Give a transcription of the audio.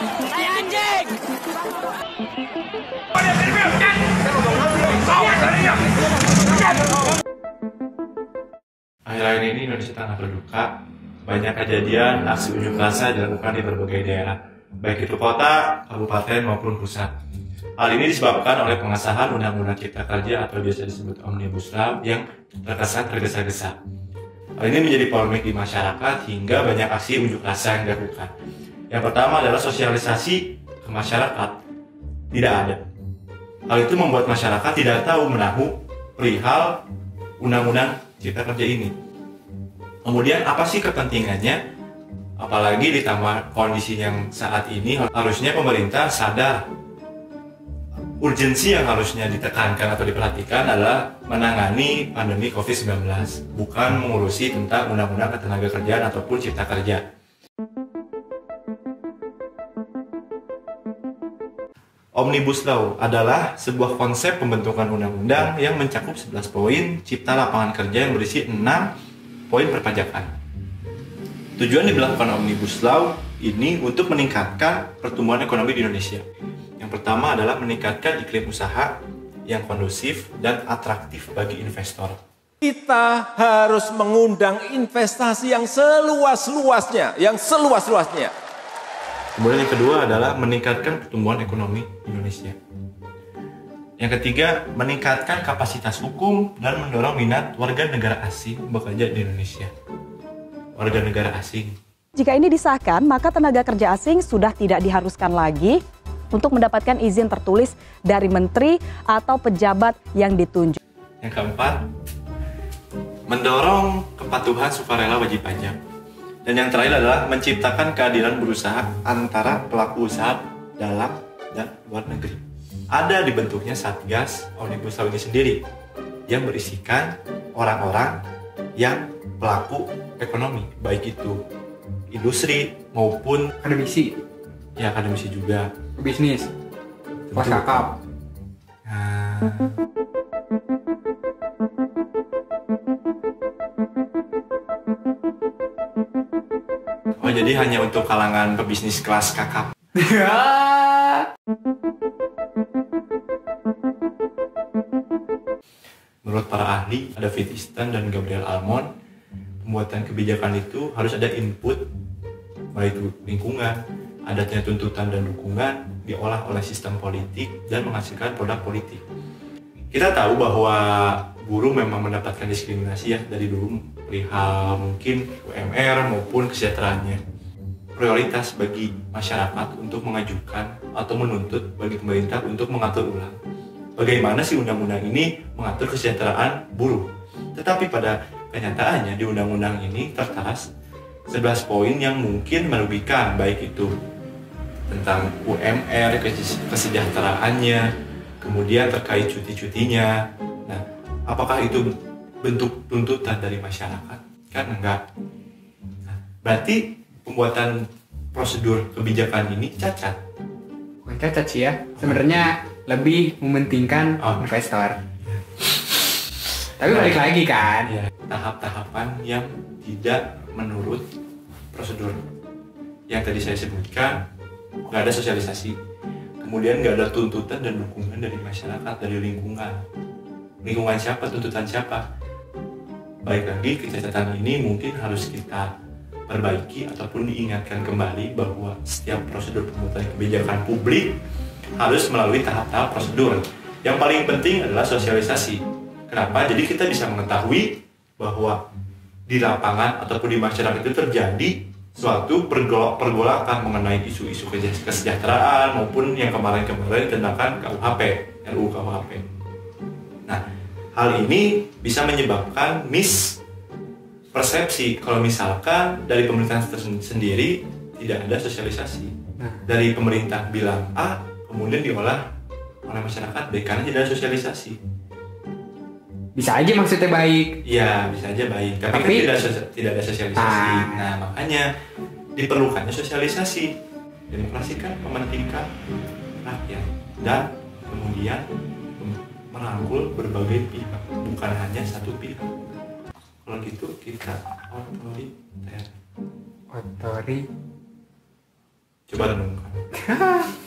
Saya anjing! Akhir-akhir ini Indonesia tengah berduka. Banyak kejadian aksi unjuk rasa dilakukan di berbagai daerah, baik itu kota, kabupaten maupun pusat. Hal ini disebabkan oleh pengesahan Undang-Undang Cipta Kerja atau biasa disebut Omnibus Law yang terkesan tergesa-gesa. Hal ini menjadi polemik di masyarakat hingga banyak aksi unjuk rasa yang dilakukan. Yang pertama adalah sosialisasi ke masyarakat tidak ada. Hal itu membuat masyarakat tidak tahu menahu perihal Undang-Undang Cipta Kerja ini. Kemudian apa sih kepentingannya? Apalagi ditambah kondisi yang saat ini, harusnya pemerintah sadar urgensi yang harusnya ditekankan atau diperhatikan adalah menangani pandemi COVID-19, bukan mengurusi tentang Undang-Undang Ketenagakerjaan ataupun Cipta Kerja. Omnibus Law adalah sebuah konsep pembentukan undang-undang yang mencakup 11 poin cipta lapangan kerja yang berisi 6 poin perpajakan. Tujuan diberlakukan Omnibus Law ini untuk meningkatkan pertumbuhan ekonomi di Indonesia. Yang pertama adalah meningkatkan iklim usaha yang kondusif dan atraktif bagi investor. Kita harus mengundang investasi yang seluas-luasnya, Kemudian yang kedua adalah meningkatkan pertumbuhan ekonomi Indonesia. Yang ketiga, meningkatkan kapasitas hukum dan mendorong minat warga negara asing bekerja di Indonesia. Warga negara asing. Jika ini disahkan, maka tenaga kerja asing sudah tidak diharuskan lagi untuk mendapatkan izin tertulis dari menteri atau pejabat yang ditunjuk. Yang keempat, mendorong kepatuhan sukarela wajib pajak. Dan yang terakhir adalah menciptakan keadilan berusaha antara pelaku usaha dalam dan luar negeri. Ada dibentuknya Satgas Omnibus Law ini sendiri yang berisikan orang-orang yang pelaku ekonomi, baik itu industri maupun akademisi. Ya, akademisi juga. Bisnis. Kelas kakap. Oh, jadi hanya untuk kalangan pebisnis kelas kakap. Menurut para ahli, ada Easton dan Gabriel Almond, pembuatan kebijakan itu harus ada input, baik lingkungan, adanya tuntutan dan dukungan, diolah oleh sistem politik, dan menghasilkan produk politik. Kita tahu bahwa buruh memang mendapatkan diskriminasi ya dari dulu, perihal mungkin UMR maupun kesejahteraannya. Prioritas bagi masyarakat untuk mengajukan atau menuntut bagi pemerintah untuk mengatur ulang bagaimana sih undang-undang ini mengatur kesejahteraan buruh. Tetapi pada kenyataannya di undang-undang ini tertera 11 poin yang mungkin merugikan, baik itu tentang UMR, kesejahteraannya, kemudian terkait cuti-cutinya. Nah, apakah itu bentuk tuntutan dari masyarakat? Kan enggak. Nah, berarti pembuatan prosedur kebijakan ini cacat. Bukan cacat sih ya, sebenarnya lebih mementingkan investor. Tapi balik lagi kan, ya, tahap-tahapan yang tidak menurut prosedur yang tadi saya sebutkan. Nggak ada sosialisasi, kemudian nggak ada tuntutan dan dukungan dari masyarakat, dari lingkungan. Lingkungan siapa, tuntutan siapa? Baik lagi, kecacatan ini mungkin harus kita perbaiki ataupun diingatkan kembali bahwa setiap prosedur pembuatan kebijakan publik harus melalui tahap-tahap prosedur. Yang paling penting adalah sosialisasi. Kenapa? Jadi kita bisa mengetahui bahwa di lapangan ataupun di masyarakat itu terjadi suatu pergolakan mengenai isu-isu kesejahteraan maupun yang kemarin-kemarin tentang RUU KUHP. Nah, hal ini bisa menyebabkan mispersepsi kalau misalkan dari pemerintah sendiri tidak ada sosialisasi. Dari pemerintah bilang A, kemudian diolah oleh masyarakat B karena tidak ada sosialisasi. Bisa aja maksudnya baik. Iya, bisa aja baik. Tapi kan tidak ada sosialisasi. Nah, makanya diperlukannya sosialisasi. Demokrasi kan mementingkan rakyat dan kemudian merangkul berbagai pihak, bukan hanya satu pihak. Kalau gitu kita otoriter. Otori. Coba renungkan. Haha.